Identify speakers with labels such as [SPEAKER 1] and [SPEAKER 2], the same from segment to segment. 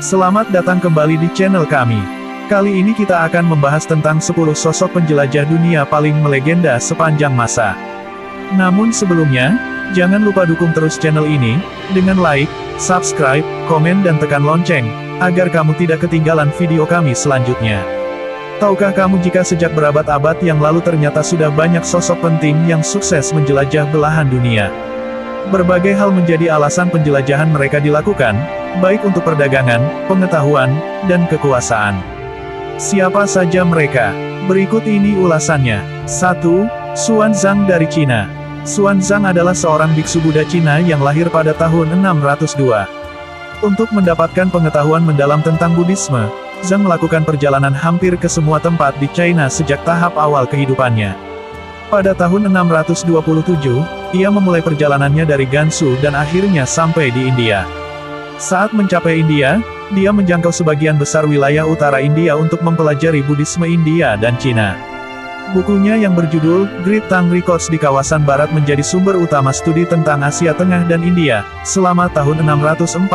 [SPEAKER 1] Selamat datang kembali di channel kami. Kali ini kita akan membahas tentang 10 sosok penjelajah dunia paling melegenda sepanjang masa. Namun sebelumnya, jangan lupa dukung terus channel ini, dengan like, subscribe, komen dan tekan lonceng, agar kamu tidak ketinggalan video kami selanjutnya. Tahukah kamu jika sejak berabad-abad yang lalu ternyata sudah banyak sosok penting yang sukses menjelajah belahan dunia? Berbagai hal menjadi alasan penjelajahan mereka dilakukan, baik untuk perdagangan, pengetahuan, dan kekuasaan. Siapa saja mereka? Berikut ini ulasannya. 1. Xuanzang dari Cina. Xuanzang adalah seorang biksu Buddha Cina yang lahir pada tahun 602. Untuk mendapatkan pengetahuan mendalam tentang Buddhisme, Zhang melakukan perjalanan hampir ke semua tempat di China sejak tahap awal kehidupannya. Pada tahun 627, ia memulai perjalanannya dari Gansu dan akhirnya sampai di India. Saat mencapai India, dia menjangkau sebagian besar wilayah utara India untuk mempelajari Buddhisme India dan Cina. Bukunya yang berjudul Great Tang Records di kawasan barat menjadi sumber utama studi tentang Asia Tengah dan India, selama tahun 646.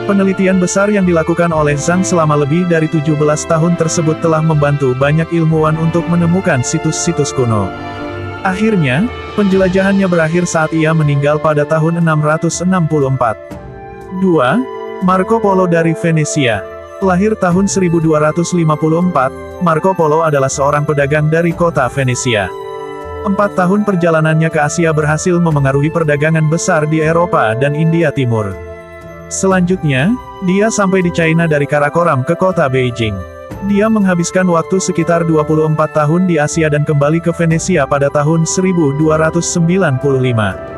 [SPEAKER 1] Penelitian besar yang dilakukan oleh Zhang selama lebih dari 17 tahun tersebut telah membantu banyak ilmuwan untuk menemukan situs-situs kuno. Akhirnya, penjelajahannya berakhir saat ia meninggal pada tahun 664. 2. Marco Polo dari Venesia. Lahir tahun 1254, Marco Polo adalah seorang pedagang dari kota Venesia. 4 tahun perjalanannya ke Asia berhasil memengaruhi perdagangan besar di Eropa dan India Timur. Selanjutnya, dia sampai di China dari Karakoram ke kota Beijing. Dia menghabiskan waktu sekitar 24 tahun di Asia dan kembali ke Venesia pada tahun 1295.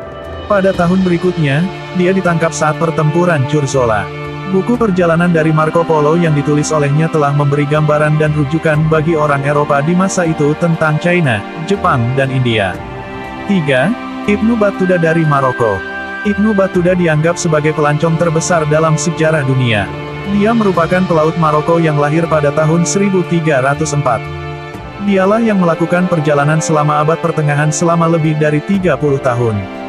[SPEAKER 1] Pada tahun berikutnya, dia ditangkap saat pertempuran Curzola. Buku perjalanan dari Marco Polo yang ditulis olehnya telah memberi gambaran dan rujukan bagi orang Eropa di masa itu tentang China, Jepang dan India. 3. Ibnu Battuta dari Maroko. Ibnu Battuta dianggap sebagai pelancong terbesar dalam sejarah dunia. Dia merupakan pelaut Maroko yang lahir pada tahun 1304. Dialah yang melakukan perjalanan selama abad pertengahan selama lebih dari 30 tahun.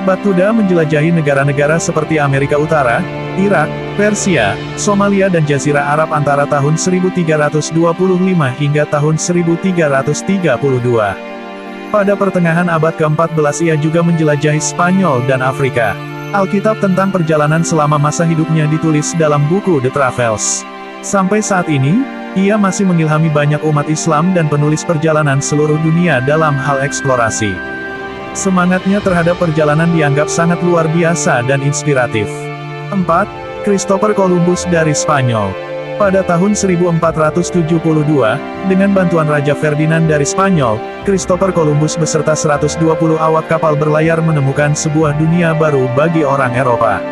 [SPEAKER 1] Battuta menjelajahi negara-negara seperti Amerika Utara, Irak, Persia, Somalia dan Jazirah Arab antara tahun 1325 hingga tahun 1332. Pada pertengahan abad ke-14 ia juga menjelajahi Spanyol dan Afrika. Alkitab tentang perjalanan selama masa hidupnya ditulis dalam buku The Travels. Sampai saat ini, ia masih mengilhami banyak umat Islam dan penulis perjalanan seluruh dunia dalam hal eksplorasi. Semangatnya terhadap perjalanan dianggap sangat luar biasa dan inspiratif. 4. Christopher Columbus dari Spanyol. Pada tahun 1472, dengan bantuan Raja Ferdinand dari Spanyol, Christopher Columbus beserta 120 awak kapal berlayar menemukan sebuah dunia baru bagi orang Eropa.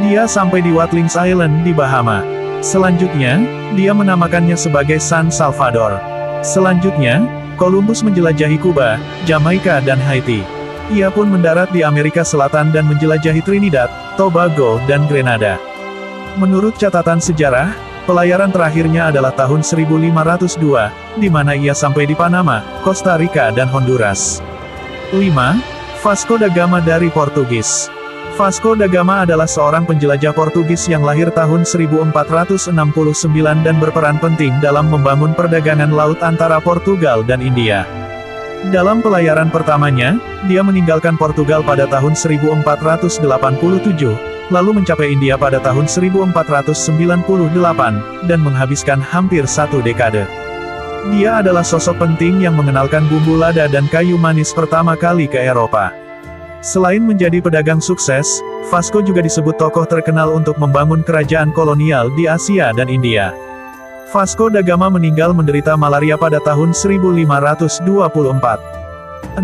[SPEAKER 1] Dia sampai di Watlings Island di Bahama. Selanjutnya, dia menamakannya sebagai San Salvador. Selanjutnya, Columbus menjelajahi Kuba, Jamaika dan Haiti. Ia pun mendarat di Amerika Selatan dan menjelajahi Trinidad, Tobago dan Grenada. Menurut catatan sejarah, pelayaran terakhirnya adalah tahun 1502, di mana ia sampai di Panama, Costa Rica dan Honduras. 5. Vasco da Gama dari Portugis. Vasco da Gama adalah seorang penjelajah Portugis yang lahir tahun 1469 dan berperan penting dalam membangun perdagangan laut antara Portugal dan India. Dalam pelayaran pertamanya, dia meninggalkan Portugal pada tahun 1487, lalu mencapai India pada tahun 1498, dan menghabiskan hampir 1 dekade. Dia adalah sosok penting yang mengenalkan bumbu lada dan kayu manis pertama kali ke Eropa. Selain menjadi pedagang sukses, Vasco juga disebut tokoh terkenal untuk membangun kerajaan kolonial di Asia dan India. Vasco da Gama meninggal menderita malaria pada tahun 1524. 6.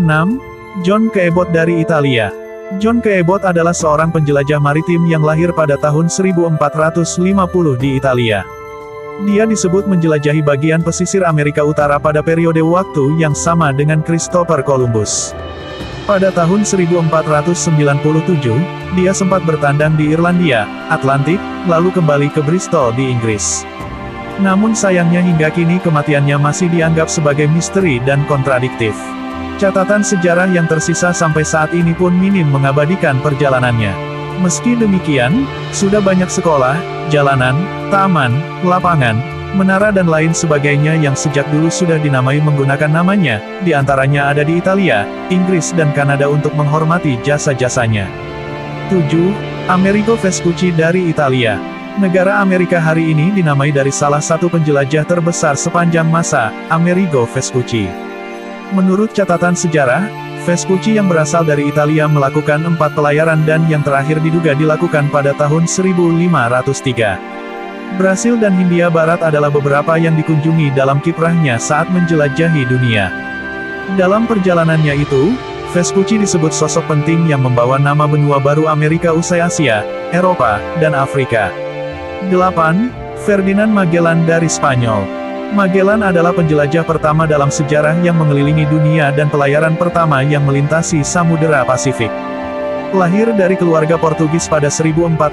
[SPEAKER 1] John Cabot dari Italia. John Cabot adalah seorang penjelajah maritim yang lahir pada tahun 1450 di Italia. Dia disebut menjelajahi bagian pesisir Amerika Utara pada periode waktu yang sama dengan Christopher Columbus. Pada tahun 1497, dia sempat bertandang di Irlandia, Atlantik, lalu kembali ke Bristol di Inggris. Namun sayangnya hingga kini kematiannya masih dianggap sebagai misteri dan kontradiktif. Catatan sejarah yang tersisa sampai saat ini pun minim mengabadikan perjalanannya. Meski demikian, sudah banyak sekolah, jalanan, taman, lapangan, menara dan lain sebagainya yang sejak dulu sudah dinamai menggunakan namanya, di antaranya ada di Italia, Inggris dan Kanada untuk menghormati jasa-jasanya. 7. Amerigo Vespucci dari Italia. Negara Amerika hari ini dinamai dari salah satu penjelajah terbesar sepanjang masa, Amerigo Vespucci. Menurut catatan sejarah, Vespucci yang berasal dari Italia melakukan 4 pelayaran dan yang terakhir diduga dilakukan pada tahun 1503. Brasil dan Hindia Barat adalah beberapa yang dikunjungi dalam kiprahnya saat menjelajahi dunia. Dalam perjalanannya itu, Vespucci disebut sosok penting yang membawa nama benua baru Amerika usai Asia, Eropa, dan Afrika. 8. Ferdinand Magellan dari Spanyol. Magellan adalah penjelajah pertama dalam sejarah yang mengelilingi dunia dan pelayaran pertama yang melintasi Samudera Pasifik. Lahir dari keluarga Portugis pada 1480,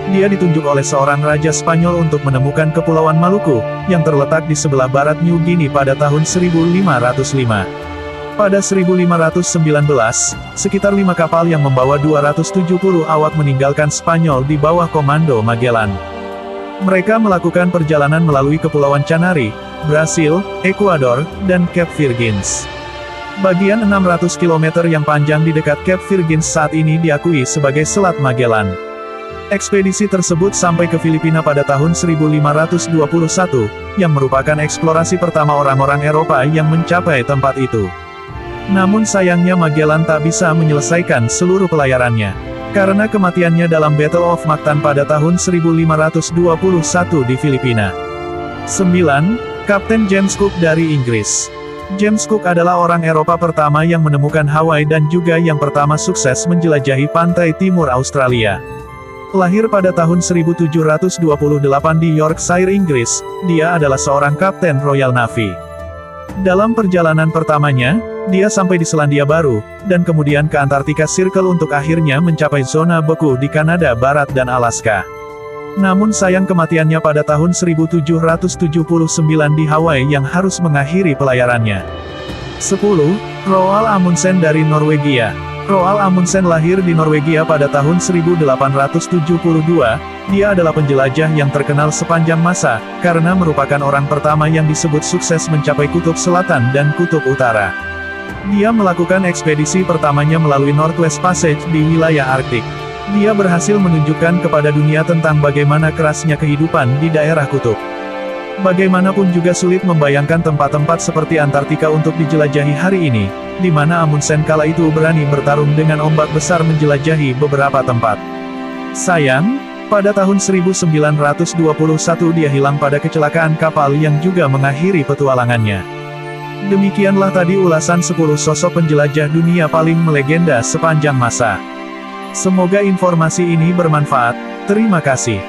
[SPEAKER 1] dia ditunjuk oleh seorang raja Spanyol untuk menemukan Kepulauan Maluku, yang terletak di sebelah barat New Guinea pada tahun 1505. Pada 1519, sekitar 5 kapal yang membawa 270 awak meninggalkan Spanyol di bawah komando Magellan. Mereka melakukan perjalanan melalui Kepulauan Canary, Brasil, Ekuador, dan Cape Virgins. Bagian 600 km yang panjang di dekat Cape Virgins saat ini diakui sebagai Selat Magellan. Ekspedisi tersebut sampai ke Filipina pada tahun 1521, yang merupakan eksplorasi pertama orang-orang Eropa yang mencapai tempat itu. Namun sayangnya Magellan tak bisa menyelesaikan seluruh pelayarannya, karena kematiannya dalam Battle of Mactan pada tahun 1521 di Filipina. 9. Kapten James Cook dari Inggris. James Cook adalah orang Eropa pertama yang menemukan Hawaii dan juga yang pertama sukses menjelajahi pantai timur Australia. Lahir pada tahun 1728 di Yorkshire, Inggris, dia adalah seorang kapten Royal Navy. Dalam perjalanan pertamanya, dia sampai di Selandia Baru, dan kemudian ke Antartika Circle untuk akhirnya mencapai zona beku di Kanada Barat dan Alaska. Namun sayang kematiannya pada tahun 1779 di Hawaii yang harus mengakhiri pelayarannya. 10. Roald Amundsen dari Norwegia. Roald Amundsen lahir di Norwegia pada tahun 1872, dia adalah penjelajah yang terkenal sepanjang masa, karena merupakan orang pertama yang disebut sukses mencapai Kutub Selatan dan Kutub Utara. Dia melakukan ekspedisi pertamanya melalui Northwest Passage di wilayah Arktik. Dia berhasil menunjukkan kepada dunia tentang bagaimana kerasnya kehidupan di daerah kutub. Bagaimanapun juga sulit membayangkan tempat-tempat seperti Antartika untuk dijelajahi hari ini, di mana Amundsen kala itu berani bertarung dengan ombak besar menjelajahi beberapa tempat. Sayang, pada tahun 1921 dia hilang pada kecelakaan kapal yang juga mengakhiri petualangannya. Demikianlah tadi ulasan 10 sosok penjelajah dunia paling melegenda sepanjang masa. Semoga informasi ini bermanfaat. Terima kasih.